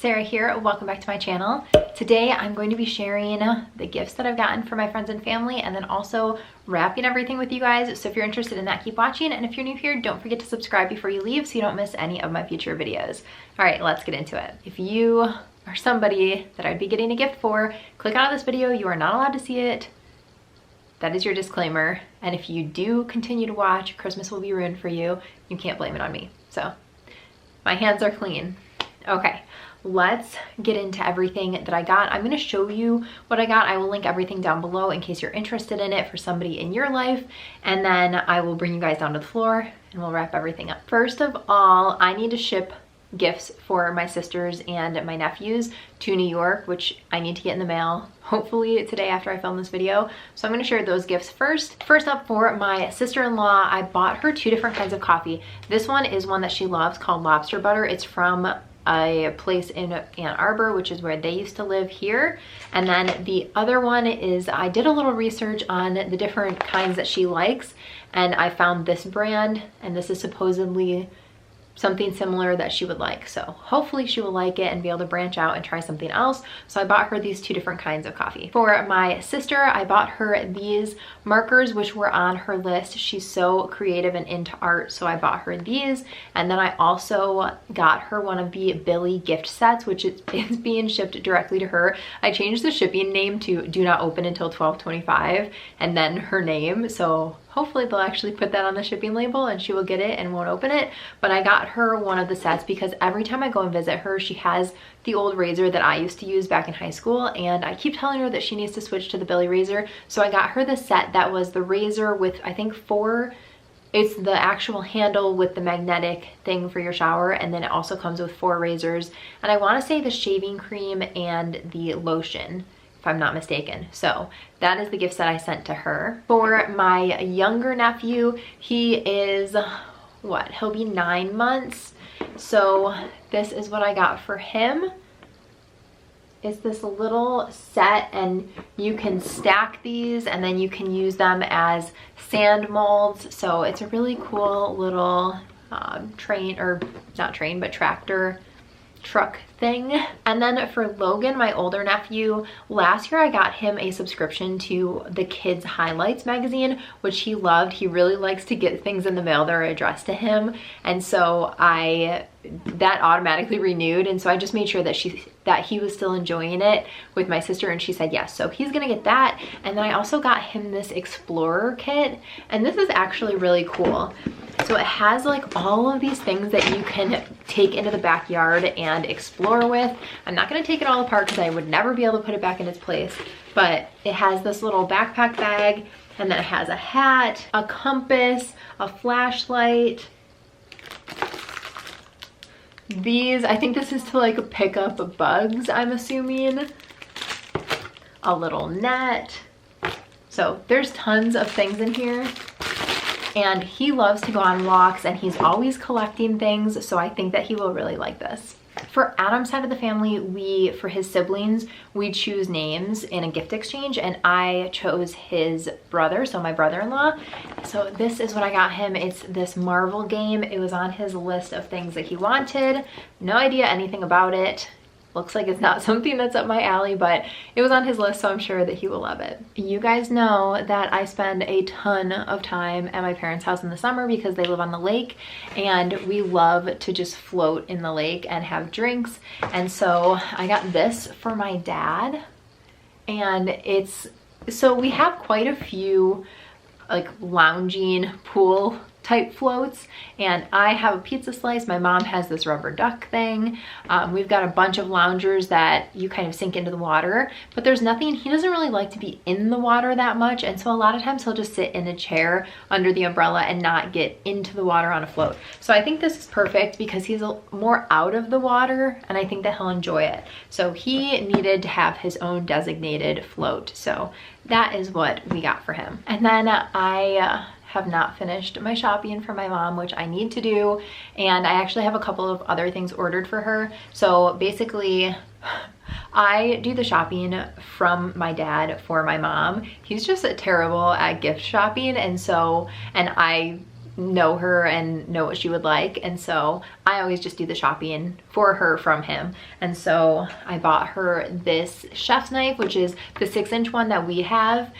Sarah here. Welcome back to my channel. Today I'm going to be sharing the gifts that I've gotten from my friends and family, and then also wrapping everything with you guys. So if you're interested in that, keep watching, and if you're new here, don't forget to subscribe before you leave so you don't miss any of my future videos. All right, let's get into it. If you are somebody that I'd be getting a gift for, click out of this video. You are not allowed to see it. That is your disclaimer. And if you do continue to watch, Christmas will be ruined for you. You can't blame it on me. So my hands are clean. Okay, let's get into everything that I got. I'm gonna show you what I got. I will link everything down below in case you're interested in it for somebody in your life. And then I will bring you guys down to the floor and we'll wrap everything up. First of all, I need to ship gifts for my sisters and my nephews to New York, which I need to get in the mail hopefully today after I film this video. So I'm going to share those gifts first. First up, for my sister-in-law, I bought her two different kinds of coffee. This one is one that she loves called Lobster Butter. It's from a place in Ann Arbor, which is where they used to live here. And then the other one is, I did a little research on the different kinds that she likes, and I found this brand, and this is supposedly something similar that she would like. So hopefully she will like it and be able to branch out and try something else. So I bought her these two different kinds of coffee. For my sister, I bought her these markers, which were on her list. She's so creative and into art, so I bought her these. And then I also got her one of the Billie Gift Sets, which is being shipped directly to her. I changed the shipping name to do not open until 12/25 and then her name. So hopefully they'll actually put that on the shipping label and she will get it and won't open it. But I got her one of the sets because every time I go and visit her, she has the old razor that I used to use back in high school, and I keep telling her that she needs to switch to the Billie razor. So I got her the set that was the razor with, I think, it's the actual handle with the magnetic thing for your shower, and then it also comes with 4 razors. And I want to say the shaving cream and the lotion, if I'm not mistaken. So that is the gift that I sent to her. For my younger nephew, he is, what, he'll be 9 months. So this is what I got for him. It's this little set, and you can stack these and then you can use them as sand molds. So it's a really cool little tractor truck thing. And then for Logan, my older nephew, last year I got him a subscription to the Kids Highlights magazine, which he loved. He really likes to get things in the mail that are addressed to him, and so that automatically renewed, and so I just made sure that he was still enjoying it with my sister, and she said yes. So he's gonna get that. And then I also got him this Explorer kit, and this is actually really cool. So it has like all of these things that you can take into the backyard and explore with. I'm not gonna take it all apart because I would never be able to put it back in its place, but it has this little backpack bag, and then it has a hat, a compass, a flashlight. These, I think this is to like pick up bugs, I'm assuming. A little net. So there's tons of things in here. And he loves to go on walks and he's always collecting things, so I think that he will really like this. For Adam's side of the family, for his siblings, we choose names in a gift exchange, and I chose his brother, so my brother-in-law. So this is what I got him. It's this Marvel game. It was on his list of things that he wanted. No idea anything about it. Looks like it's not something that's up my alley, but it was on his list, so I'm sure that he will love it. You guys know that I spend a ton of time at my parents' house in the summer because they live on the lake, and we love to just float in the lake and have drinks. And so I got this for my dad, and so we have quite a few like lounging pool type floats, and I have a pizza slice. My mom has this rubber duck thing. We've got a bunch of loungers that you kind of sink into the water, but there's nothing, he doesn't really like to be in the water that much, and so a lot of times he'll just sit in a chair under the umbrella and not get into the water on a float. So I think this is perfect because he's more out of the water, and I think that he'll enjoy it. So he needed to have his own designated float, so that is what we got for him. And then I have not finished my shopping for my mom, which I need to do, and I actually have a couple of other things ordered for her. So basically I do the shopping from my dad for my mom. He's just terrible at gift shopping, and I know her and know what she would like, and so I always just do the shopping for her from him. And so I bought her this chef's knife, which is the 6-inch one that we have.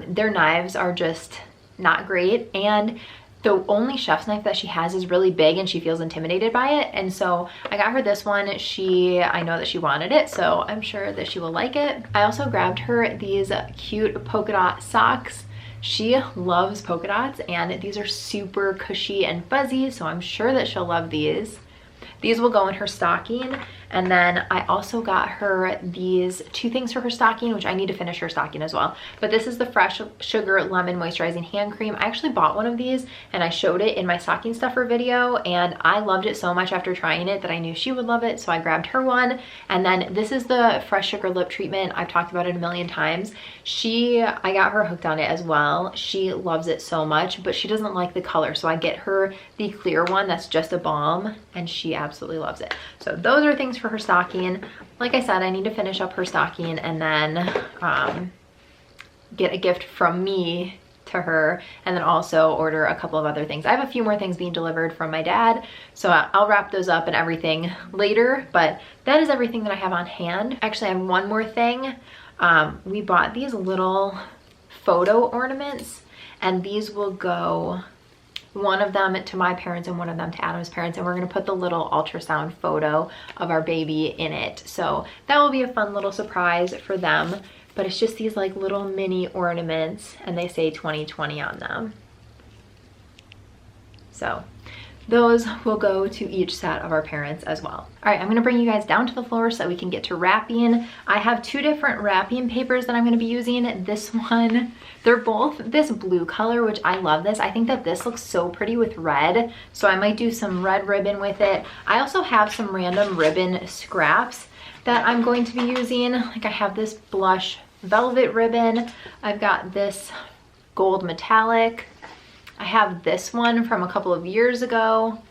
Their knives are just not great, and the only chef's knife that she has is really big and she feels intimidated by it. And so I got her this one. I know that she wanted it, so I'm sure that she will like it. I also grabbed her these cute polka dot socks. She loves polka dots, and these are super cushy and fuzzy, so I'm sure that she'll love these. These will go in her stocking. And then I also got her these 2 things for her stocking, which I need to finish her stocking as well. But this is the Fresh Sugar Lemon Moisturizing Hand Cream. I actually bought one of these and I showed it in my stocking stuffer video, and I loved it so much after trying it that I knew she would love it, so I grabbed her one. And then this is the Fresh Sugar Lip Treatment. I've talked about it a million times. I got her hooked on it as well. She loves it so much, but she doesn't like the color, so I get her the clear one that's just a balm, and she absolutely loves it. So those are things for her stocking. Like I said, I need to finish up her stocking and then get a gift from me to her, and then also order a couple of other things. I have a few more things being delivered from my dad, so I'll wrap those up and everything later, but that is everything that I have on hand. Actually, I have one more thing. We bought these little photo ornaments, and these will go, one of them to my parents and one of them to Adam's parents, and we're going to put the little ultrasound photo of our baby in it. So that will be a fun little surprise for them. But it's just these like little mini ornaments, and they say 2020 on them. So those will go to each set of our parents as well. All right, I'm gonna bring you guys down to the floor so that we can get to wrapping. I have 2 different wrapping papers that I'm gonna be using. This one, they're both this blue color, which I love this. I think that this looks so pretty with red, so I might do some red ribbon with it. I also have some random ribbon scraps that I'm going to be using. Like I have this blush velvet ribbon. I've got this gold metallic. I have this one from a couple of years ago.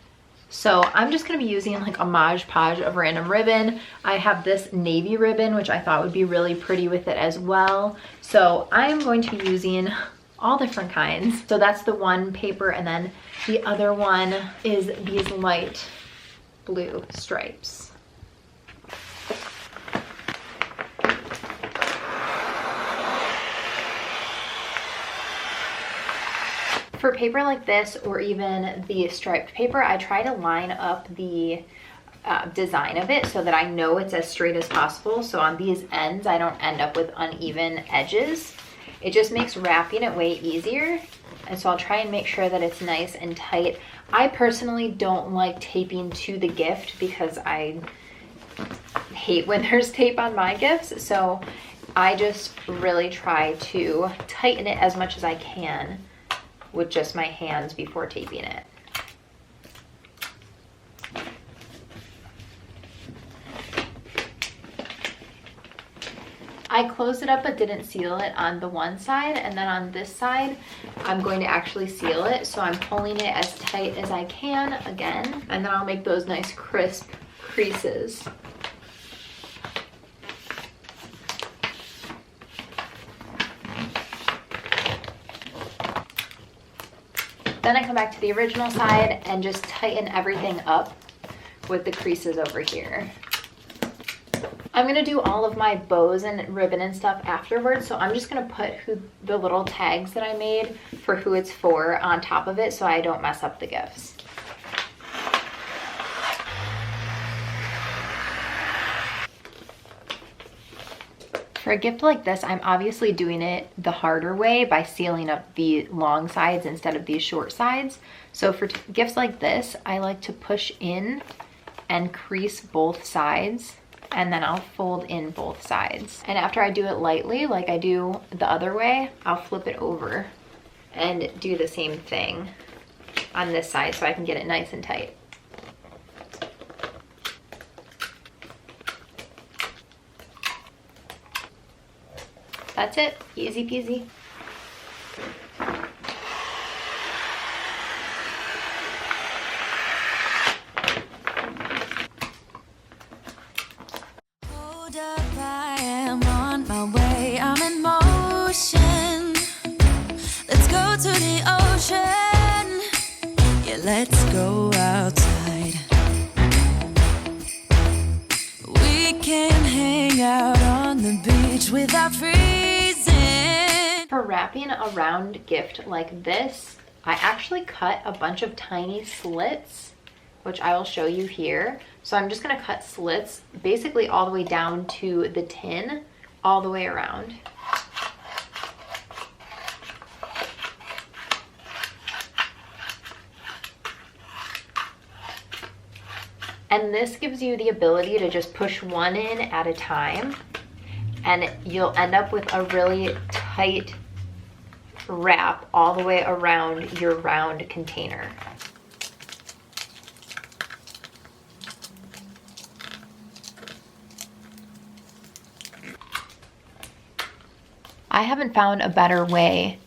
So I'm just gonna be using like a Mod Podge of random ribbon. I have this navy ribbon, which I thought would be really pretty with it as well. So I am going to be using all different kinds. So that's the one paper, and then the other one is these light blue stripes. For paper like this, or even the striped paper, I try to line up the design of it so that I know it's as straight as possible. So on these ends, I don't end up with uneven edges. It just makes wrapping it way easier. And so I'll try and make sure that it's nice and tight. I personally don't like taping to the gift because I hate when there's tape on my gifts. So I just really try to tighten it as much as I can with just my hands before taping it. I closed it up but didn't seal it on the one side, and then on this side I'm going to actually seal it, so I'm pulling it as tight as I can again, and then I'll make those nice crisp creases. Then I come back to the original side and just tighten everything up with the creases over here. I'm gonna do all of my bows and ribbon and stuff afterwards, so I'm just gonna put the little tags that I made for who it's for on top of it so I don't mess up the gifts. For a gift like this, I'm obviously doing it the harder way by sealing up the long sides instead of these short sides. So for gifts like this, I like to push in and crease both sides, and then I'll fold in both sides. And after I do it lightly, like I do the other way, I'll flip it over and do the same thing on this side so I can get it nice and tight. That's it, easy peasy. Hold up, I am on my way, I'm in motion. Let's go to the ocean. the beach without freezing. For wrapping a round gift like this, I actually cut a bunch of tiny slits, which I will show you here. So I'm just gonna cut slits basically all the way down to the tin, all the way around. And this gives you the ability to just push one in at a time, and you'll end up with a really tight wrap all the way around your round container. I haven't found a better way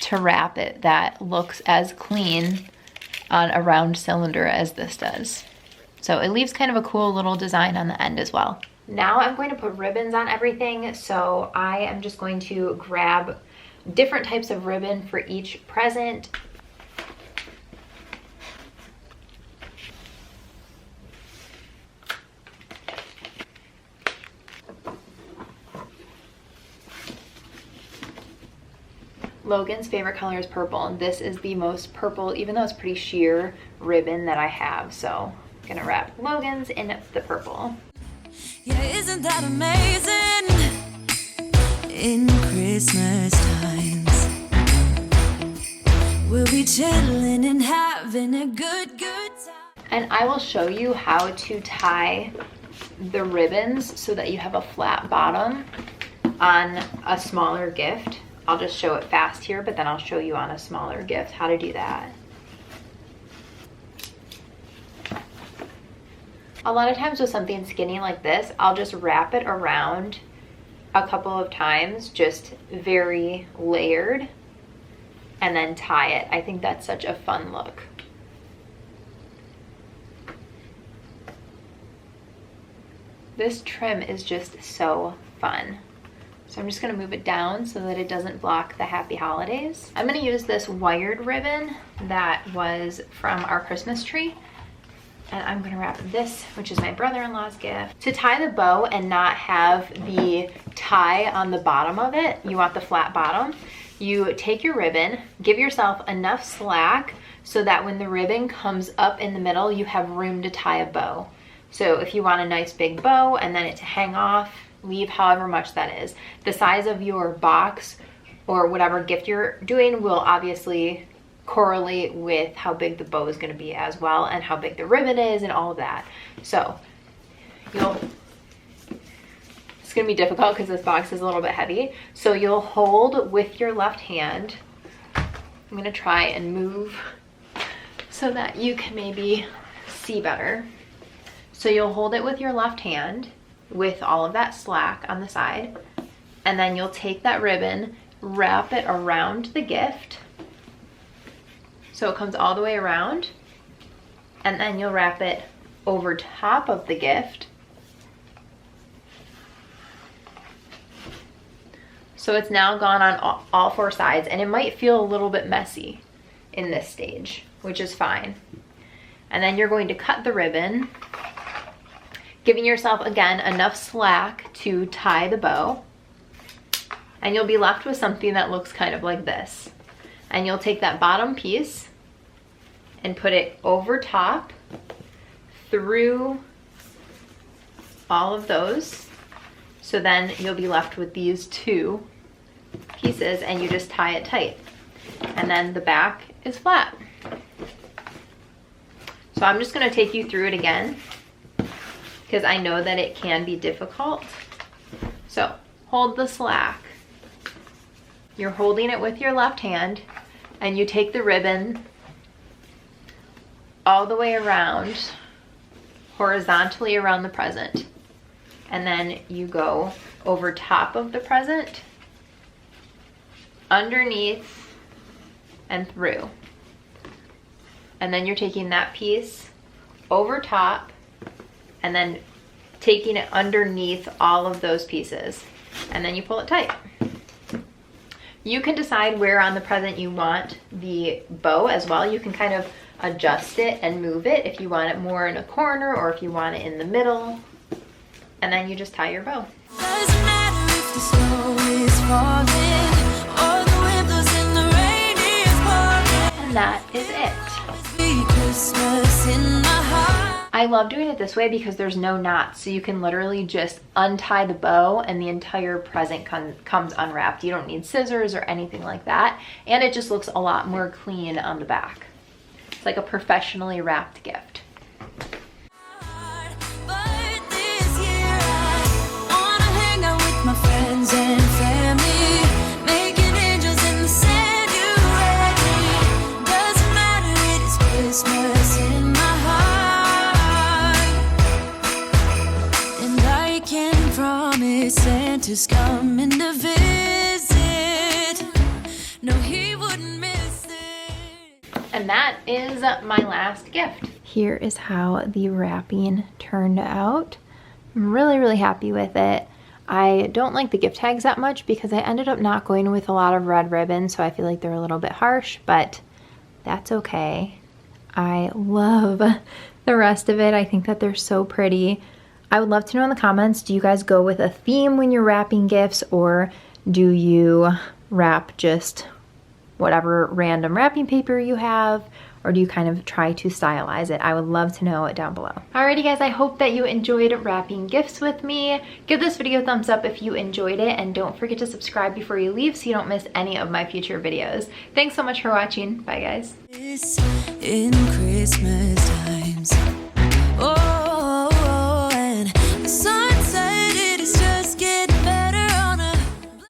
to wrap it that looks as clean on a round cylinder as this does. So it leaves kind of a cool little design on the end as well. Now I'm going to put ribbons on everything, so I am just going to grab different types of ribbon for each present. Logan's favorite color is purple, and this is the most purple, even though it's pretty sheer, ribbon that I have. So I'm gonna wrap Logan's in the purple. Yeah, isn't that amazing? In Christmas times, we'll be chilling and having a good time. And I will show you how to tie the ribbons so that you have a flat bottom on a smaller gift. I'll just show it fast here, but then I'll show you on a smaller gift how to do that. A lot of times with something skinny like this, I'll just wrap it around a couple of times, just very layered, and then tie it. I think that's such a fun look. This trim is just so fun. So I'm just gonna move it down so that it doesn't block the happy holidays. I'm gonna use this wired ribbon that was from our Christmas tree. And I'm gonna wrap this, which is my brother-in-law's gift. To tie the bow and not have the tie on the bottom of it, you want the flat bottom, you take your ribbon, give yourself enough slack so that when the ribbon comes up in the middle, you have room to tie a bow. So if you want a nice big bow and then it to hang off, leave however much that is. The size of your box or whatever gift you're doing will obviously correlate with how big the bow is going to be as well, and how big the ribbon is and all of that. So it's going to be difficult because this box is a little bit heavy. So you'll hold with your left hand. I'm going to try and move so that you can maybe see better. So you'll hold it with your left hand with all of that slack on the side, and then you'll take that ribbon, wrap it around the gift so it comes all the way around, and then you'll wrap it over top of the gift so it's now gone on all four sides. And it might feel a little bit messy in this stage, which is fine. And then you're going to cut the ribbon, giving yourself, again, enough slack to tie the bow. And you'll be left with something that looks kind of like this. And you'll take that bottom piece and put it over top through all of those. So then you'll be left with these two pieces, and you just tie it tight. And then the back is flat. So I'm just gonna take you through it again, because I know that it can be difficult. So hold the slack. You're holding it with your left hand, and you take the ribbon all the way around, horizontally around the present. And then you go over top of the present, underneath, and through. And then you're taking that piece over top and then taking it underneath all of those pieces, and then you pull it tight. You can decide where on the present you want the bow as well. You can kind of adjust it and move it if you want it more in a corner or if you want it in the middle, and then you just tie your bow. Doesn't matter Christmas in my heart. I love doing it this way because there's no knots, so you can literally just untie the bow and the entire present comes unwrapped. You don't need scissors or anything like that, and it just looks a lot more clean on the back. It's like a professionally wrapped gift. But this year I wanna hang out with my friends and family, making angels in the sand. You ready? Doesn't matter, it is Christmas in my heart. And I can promise Santa's coming to visit. No, he wouldn't miss it. And that is my last gift. Here is how the wrapping turned out. I'm really happy with it. I don't like the gift tags that much because I ended up not going with a lot of red ribbon, so I feel like they're a little bit harsh, but that's okay. I love the rest of it. I think that they're so pretty. I would love to know in the comments, do you guys go with a theme when you're wrapping gifts, or do you wrap just whatever random wrapping paper you have, or do you kind of try to stylize it? I would love to know it down below. Alrighty guys, I hope that you enjoyed wrapping gifts with me. Give this video a thumbs up if you enjoyed it, and don't forget to subscribe before you leave so you don't miss any of my future videos. Thanks so much for watching. Bye guys. In Christmas.